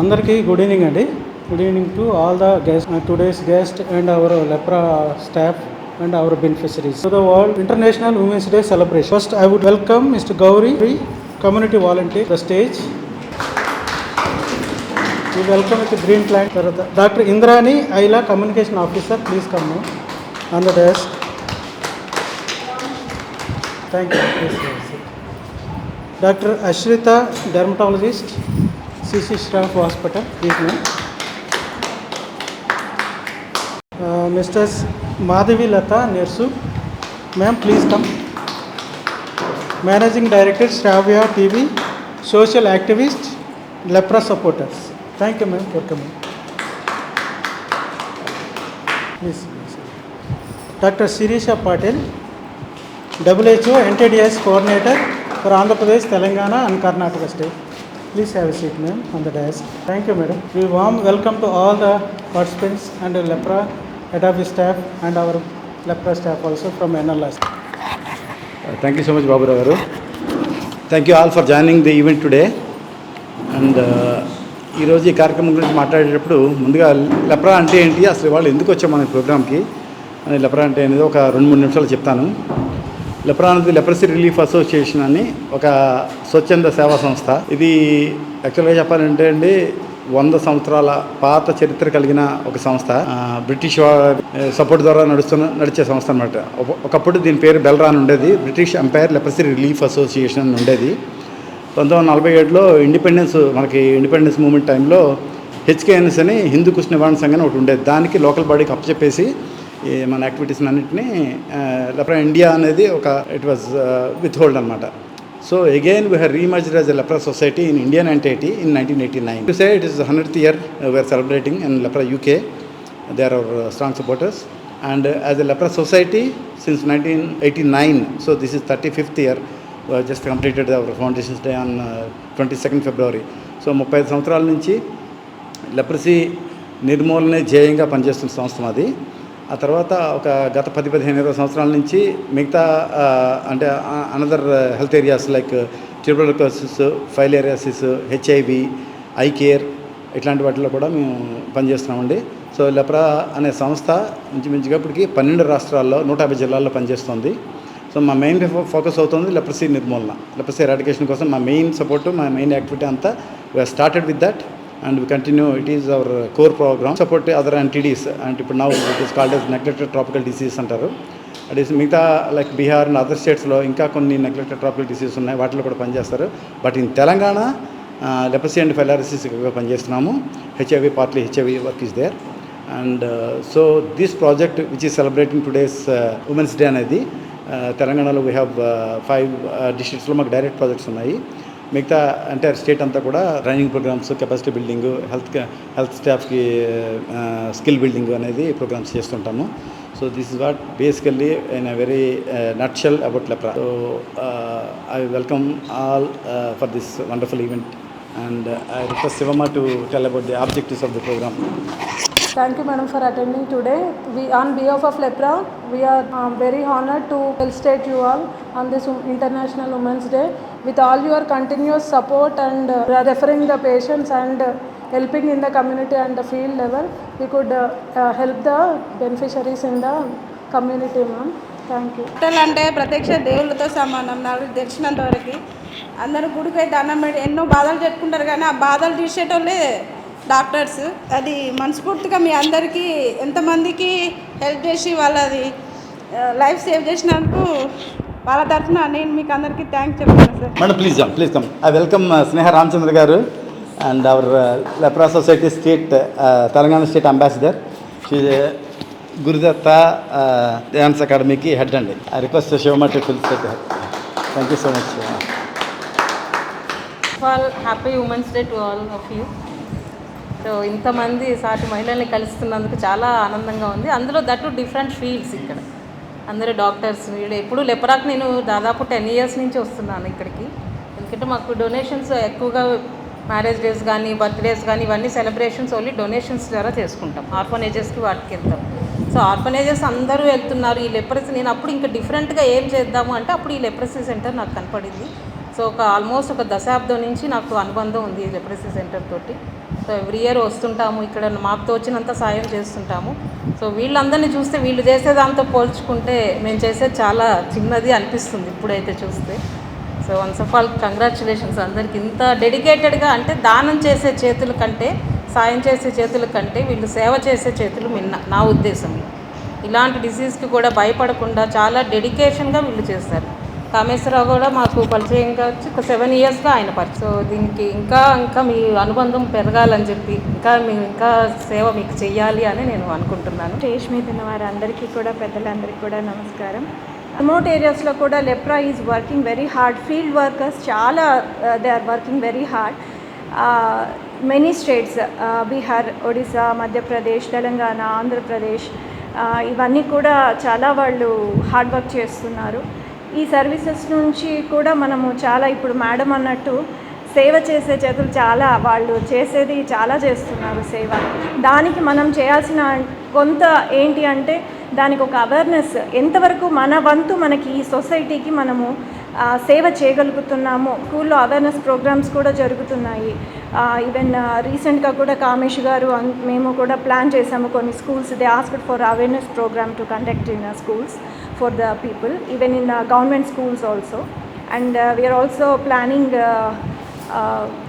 అందరికీ good evening అండి. Good evening to all the guest, today's guest and our LEPRA staff and our beneficiaries. So the World International Women's Day celebration. First, I would welcome Mr. Gauri, community volunteer, the stage. We welcome with the green flag. Dr. Indrani Aila, communication officer, please come now on the desk. Thank you. Please. Dr. Ashrita, dermatologist, CC Staff Hospital, please ma'am. Mr. Madhavi Lata, Nursu, ma'am, please come. Managing Director, Shravya TV, social activist, Lepra supporters. Thank you, ma'am, for coming. Please. Dr. Sirisha Patel, WHO NTDS coordinator for Andhra Pradesh, Telangana and Karnataka state. Please have a seat, ma'am, on the desk. Thank you, madam. We warm welcome to all the participants and the Lepra head office staff and our Lepra staff also from NLS. Thank you so much, Babu Ragaru. Thank you all for joining the event today. And ఈరోజు ఈ కార్యక్రమం గురించి మాట్లాడేటప్పుడు ముందుగా leprae అంటే ఏంటి, అసలు వాళ్ళు ఎందుకు వచ్చాం మన ప్రోగ్రామ్కి అని, లెప్రా అంటే అనేది ఒక 2-3 నిమిషాలు చెప్తాను. లెప్రా అనేది లెప్రసీ రిలీఫ్ అసోసియేషన్ అని ఒక స్వచ్ఛంద సేవా సంస్థ. ఇది యాక్చువల్గా చెప్పాలంటే అండి 100 సంవత్సరాల పాత చరిత్ర కలిగిన ఒక సంస్థ. బ్రిటిష్ సపోర్ట్ ద్వారా నడిచే సంస్థ అనమాట. ఒకప్పుడు దీని పేరు బెల్రా అని ఉండేది. British empire leprosy relief association అని ఉండేది. 1947లో మనకి ఇండిపెండెన్స్ మూమెంట్ టైంలో హెచ్కేఎన్ఎస్ అని హిందూ కుష్ఠ నివారణ సంఘం ఒకటి ఉండేది. దానికి లోకల్ బాడీకి అప్పచెప్పేసి మన యాక్టివిటీస్ అన్నింటినీ లెప్రా ఇండియా అనేది ఒక ఇట్ వాజ్ విత్ హోల్డ్ అనమాట. So again we have re-emerged as a Lepra society in Indian entity in 1989. To say it is the 100th year we are celebrating in Lepra UK. They are our strong supporters. And as a Lepra society since 1989, so this is 35th year. We have just completed our Foundation's Day on 22nd February. So 35 సంవత్సరాల నుంచి leprosy నిర్మూలనే ధ్యేయంగా పనిచేస్తున్న సంస్థ మాది. ఆ తర్వాత ఒక గత 10-15 సంవత్సరాల నుంచి మిగతా అంటే another health areas like tuberculosis, filariasis, HIV, I care ఇట్లాంటి వాటిలో కూడా మేము పనిచేస్తున్నామండి. సో లెప్రా అనే సంస్థ ఇంచుమించుగా ఇప్పటికి 12 రాష్ట్రాల్లో 150 జిల్లాల్లో పనిచేస్తుంది. సో మా మెయిన్ ఫోకస్ అవుతుంది లెప్రసీ నిర్మూలన, లెప్రసీ ఎరాడికేషన్ కోసం మా మెయిన్ సపోర్టు, మా మెయిన్ యాక్టివిటీ అంతా we started with that and we continue. It is our core program. Support other entities and now it is called as neglected tropical disease అంటారు. అది మిగతా like Bihar and other స్టేట్స్లో ఇంకా కొన్ని neglected tropical diseases ఉన్నాయి, వాటిలో కూడా పనిచేస్తారు. But in Telangana leprosy and filariasis ఎక్కువగా పనిచేస్తున్నాము. HIV partly HIV work is there. And so this project which is celebrating today's women's day అనేది తెలంగాణలో వీ హ్యావ్ 5 డిస్ట్రిక్ట్స్లో మాకు డైరెక్ట్ ప్రాజెక్ట్స్ ఉన్నాయి. మిగతా ఎంటైర్ స్టేట్ అంతా కూడా training programmes, capacity building, health స్టాఫ్కి స్కిల్ బిల్డింగ్ అనేది ప్రోగ్రామ్స్ చేస్తుంటాము. So this is what basically in a very nutshell about LEPRA. So I welcome all for this wonderful event and I request Sivamma to tell about the objectives of the program. Thank you, madam, for attending today. We, on behalf of Lepra, we are very honored to felicitate you all on this International Women's Day. With all your continuous support and referring the patients and helping in the community and the field level, we could help the beneficiaries in the community, ma'am. Thank you. అంటే ప్రత్యక్ష దేవుళ్ళతో సమానం. నాకు తెలిసినంత వరకు అందరూ గుడికి అయితే దండం పెట్టి ఎన్నో బాధలు చెప్పుకుంటారు, కానీ ఆ బాధలు తీసేటోళ్ళే డాక్టర్స్. అది మనస్ఫూర్తిగా మీ అందరికీ ఎంతమందికి హెల్ప్ చేసి వాళ్ళది లైఫ్ సేవ్ చేసినందుకు వాళ్ళ తరఫున నేను మీకు అందరికీ థ్యాంక్స్ చెప్తాను sir. Madam please come. I welcome Sneha Ramachandra garu and our Lepra society state Telangana state ambassador. She Gurudatta dance అకాడమీకి హెడ్ అండి. I request Shivamma to felicitate her. Thank you so much. Happy women's day to all of you. So ఇంతమంది సాటి మహిళల్ని కలుస్తున్నందుకు చాలా ఆనందంగా ఉంది. అందులో that different fields. ఇక్కడ అందరూ డాక్టర్స్. ఎప్పుడు లెప్రాకి నేను దాదాపు 10 years నుంచి వస్తున్నాను ఇక్కడికి. ఎందుకంటే మాకు డొనేషన్స్ ఎక్కువగా మ్యారేజ్ డేస్ కానీ, బర్త్డేస్ కానీ ఇవన్నీ సెలబ్రేషన్స్ ఓన్లీ డొనేషన్స్ ద్వారా చేసుకుంటాం. ఆర్ఫనేజెస్కి వాటికి వెళ్తాం. సో ఆర్ఫనేజెస్ అందరూ వెళ్తున్నారు. ఈ లెప్రసీ నేను అప్పుడు ఇంకా డిఫరెంట్గా ఏం చేద్దాము అంటే అప్పుడు ఈ లెప్రసీ సెంటర్ నాకు కనపడింది. సో ఆల్మోస్ట్ ఒక దశాబ్దం నుంచి నాకు అనుబంధం ఉంది ఈ లెప్రసీ సెంటర్ తోటి. సో ఎవ్రీ ఇయర్ వస్తుంటాము, ఇక్కడ మాకు తోచినంత సాయం చేస్తుంటాము. సో వీళ్ళందరినీ చూస్తే వీళ్ళు చేసేదాంతో పోల్చుకుంటే మేము చేసేది చాలా చిన్నది అనిపిస్తుంది ఇప్పుడైతే చూస్తే. So once of all congratulations అందరికి. ఇంత డెడికేటెడ్గా అంటే దానం చేసే చేతుల కంటే, సాయం చేసే చేతుల కంటే వీళ్ళు సేవ చేసే చేతులు మిన్న నా ఉద్దేశంలో. ఇలాంటి డిసీజ్కి కూడా భయపడకుండా చాలా డెడికేషన్గా వీళ్ళు చేస్తారు. కామేశ్వరరావు కూడా మాకు పరిచయంగా వచ్చి ఒక 7 ఇయర్స్గా ఆయన పరిచయం. సో దీనికి ఇంకా మీ అనుబంధం పెరగాలని చెప్పి ఇంకా సేవ మీకు చెయ్యాలి అని నేను అనుకుంటున్నాను. స్టేజ్ మీద ఉన్న వారందరికీ కూడా, పెద్దలందరికీ కూడా నమస్కారం. రిమోట్ ఏరియాస్లో కూడా Lepra is working very hard. Field workers చాలా they are working very hard. Many states, Bihar, Odisha, Madhya Pradesh, Telangana, Andhra Pradesh, ఇవన్నీ కూడా చాలా వాళ్ళు హార్డ్ వర్క్ చేస్తున్నారు. ఈ సర్వీసెస్ నుంచి కూడా మనము చాలా, ఇప్పుడు మేడం అన్నట్టు సేవ చేసే చేతులు చాలా, వాళ్ళు చేసేది చాలా చేస్తున్నారు సేవ. దానికి మనం చేయాల్సిన కొంత ఏంటి అంటే దానికి ఒక అవేర్నెస్, ఎంతవరకు మన వంతు మనకి ఈ సొసైటీకి మనము సేవ చేయగలుగుతున్నాము. స్కూల్లో అవేర్నెస్ ప్రోగ్రామ్స్ కూడా జరుగుతున్నాయి. ఈవెన్ రీసెంట్గా కూడా కామేష్ గారు మేము కూడా ప్లాన్ చేసాము కొన్ని schools. They asked for awareness programme to conduct in schools for the people, even in government schools also. And we are also planning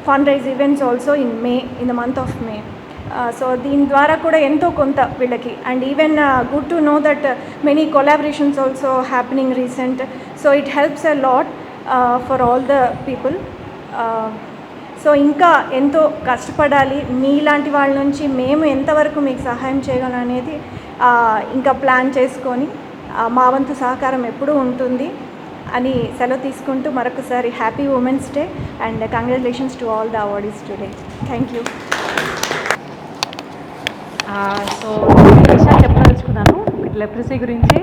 fund raise events also in the month of May. So దీని ద్వారా కూడా ఎంతో కొంత వీళ్ళకి. And even good to know that many collaborations also happening recent. So it helps a lot for all the people. So ఇంకా ఎంతో కష్టపడాలి. మీలాంటి వాళ్ళ నుంచి మేము ఎంతవరకు మీకు సహాయం చేయగలం అనేది ఇంకా ప్లాన్ చేసుకొని మా వంతు సహకారం ఎప్పుడూ ఉంటుంది అని సెలవు తీసుకుంటూ మరొకసారి happy women's day and congratulations to all the awardees today. Thank you. So విషయాలు చెప్పదలుచుకున్నాను లెప్రసీ గురించి.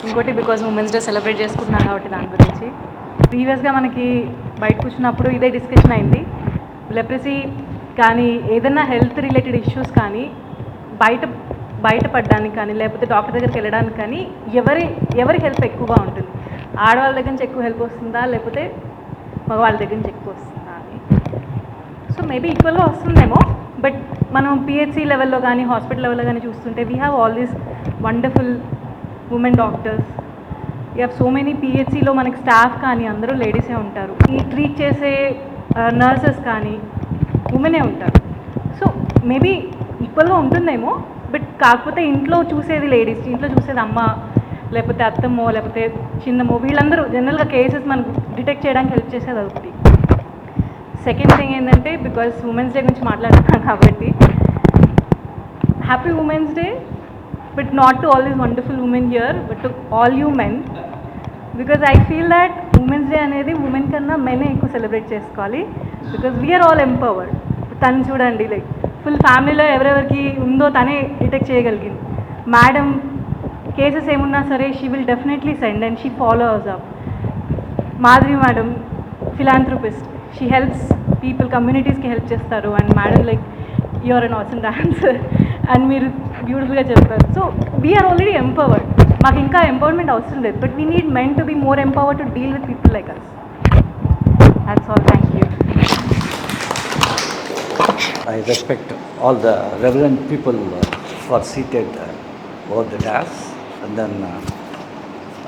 ఇంకోటి బికాజ్ ఉమెన్స్ డే సెలబ్రేట్ చేసుకుంటున్నాను కాబట్టి దాని గురించి. ప్రీవియస్గా మనకి బయట కూర్చున్నప్పుడు ఇదే డిస్కషన్ అయింది. లెప్రసీ కానీ ఏదైనా హెల్త్ రిలేటెడ్ ఇష్యూస్ కానీ బయటపడడానికి కానీ లేకపోతే డాక్టర్ దగ్గరికి వెళ్ళడానికి కానీ ఎవరి హెల్ప్ ఎక్కువగా ఉంటుంది? ఆడవాళ్ళ దగ్గర నుంచి ఎక్కువ హెల్ప్ వస్తుందా లేకపోతే మగవాళ్ళ దగ్గర నుంచి ఎక్కువ వస్తుందా అని. సో మేబీ ఈక్వల్గా వస్తుందేమో. బట్ మనం పిహెచ్సి లెవెల్లో కానీ హాస్పిటల్ లెవెల్లో కానీ చూస్తుంటే we have all these wonderful women doctors. We have so many పిహెచ్సిలో మనకి స్టాఫ్ కానీ అందరూ లేడీసే ఉంటారు. ఈ ట్రీట్ చేసే నర్సెస్ కానీ ఉమెనే ఉంటారు. సో మేబీ ఈక్వల్గా ఉంటుందేమో. బట్ కాకపోతే ఇంట్లో చూసేది లేడీస్, ఇంట్లో చూసేది అమ్మ లేకపోతే అత్తమ్మో లేకపోతే చిన్నమ్మో, వీళ్ళందరూ జనరల్గా కేసెస్ మనకు డిటెక్ట్ చేయడానికి హెల్ప్ చేసేది ఒకటి. సెకండ్ థింగ్ ఏంటంటే బికాజ్ ఉమెన్స్ డే గురించి మాట్లాడుతున్నాం కాబట్టి happy women's day, but not to all these wonderful women here but to all you men. Because I feel that women's day అనేది ఉమెన్ కన్నా మెనే ఎక్కువ సెలబ్రేట్ చేసుకోవాలి. Because we are all empowered. తను చూడండి, లైక్ ఫుల్ ఫ్యామిలీలో ఎవరెవరికి ఉందో తనే డిటెక్ట్ చేయగలిగింది. మేడం కేసెస్ ఏమున్నా సరే she will definitely send and she follows up. Madhuri madam philanthropist, she helps people, కమ్యూనిటీస్కి హెల్ప్ చేస్తారు. And madam like you're an awesome dancer and మీరు బ్యూటిఫుల్గా చెప్తారు. So we're already empowered. మాకు ఇంకా ఎంపవర్మెంట్ అవసరం లేదు. But we need men to be more empowered to deal with people like us. That's all. Thank you. I respect all the reverend people who are seated over the dais and then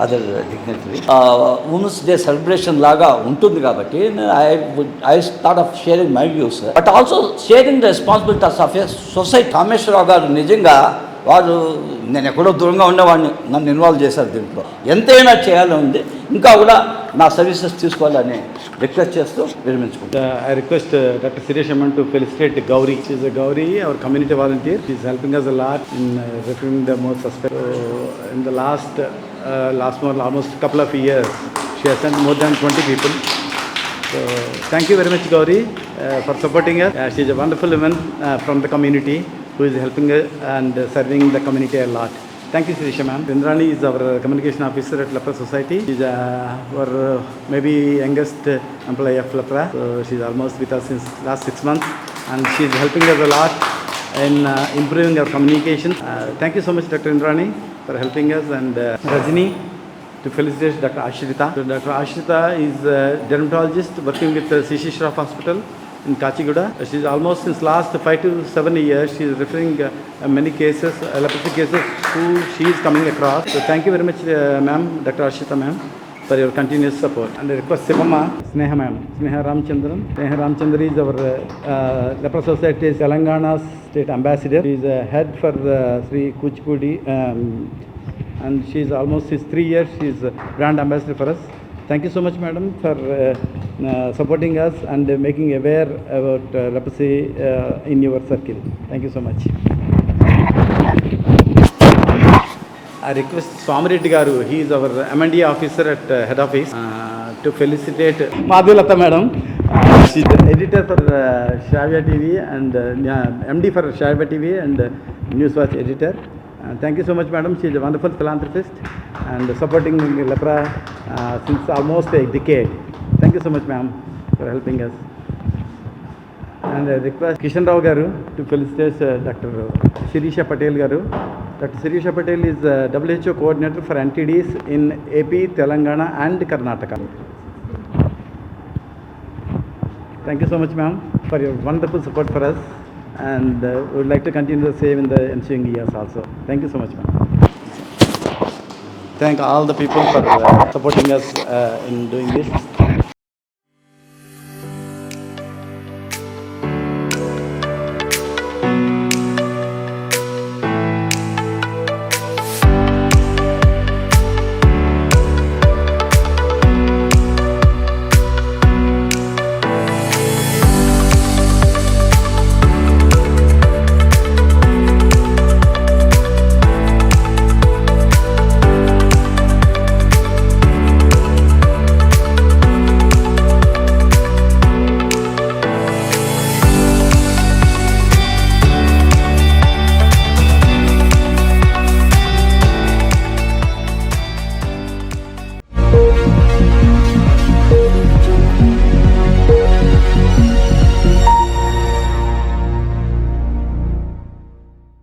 other dignitaries. Women's Day celebration laga untundi kabatti I thought of sharing my views, but also sharing the responsibilities of a society. Kameshwara garu nijanga వారు నేను ఎక్కడో దూరంగా ఉండేవాడిని, నన్ను involve చేశారు దీంట్లో. ఎంతైనా చేయాలని ఉంది, ఇంకా కూడా నా సర్వీసెస్ తీసుకోవాలని రిక్వెస్ట్ చేస్తూ విరమించుకుంటాను. I request Dr. Suresh Amman to felicitate Gauri. She is a Gauri, our community volunteer. She is helping us a lot in retrieving the most suspect. In the last almost couple of years, she has sent more than 20 people. So thank you very much, Gauri, for supporting us. She is a wonderful woman from the community who is helping us and serving the community a lot. Thank you, Sirisha ma'am. Indrani is our communication officer at Lepra Society. She is our maybe youngest employee of Lepra. So she is almost with us since last 6 months and she is helping us a lot in improving our communication. Thank you so much, Dr. Indrani, for helping us. And Rajini, to felicitate Dr. Ashrita. So Dr. Ashrita is a dermatologist working with CC Shroff Hospital. in Kachiguda. She's almost since last 5 to 7 years, she's referring many cases, leprosy cases, who she is coming across. So thank you very much, ma'am, Dr. Ashita ma'am, for your continuous support. And I request Sivama, Sneha ma'am, Sneha Ramchandran. Sneha Ramchandran is our Lepra Society's Telangana State Ambassador. She is head for Sri Kuchipudi, and she is almost 3 years. She is brand ambassador for us. Thank you so much, madam, for supporting us and making aware about leprosy in your circle. Thank you so much. I request Swamireddy Garu, he is our M&E officer at head office, to felicitate Madhulata madam. She is the editor for Shravya TV and MD for Shravya TV and Newswatch editor. Thank you so much, madam. She is a wonderful philanthropist and supporting lepra since almost a decade. Thank you so much, ma'am, for helping us. And I request Kishan Rao Garu to felicitate Dr. Shirisha Patel Garu. Dr. Shirisha Patel is WHO coordinator for NTDs in AP, Telangana and Karnataka. Thank you so much, ma'am, for your wonderful support for us, and we would like to continue the same in the ensuing years also. Thank you so much, ma'am. Thank all the people for supporting us in doing this.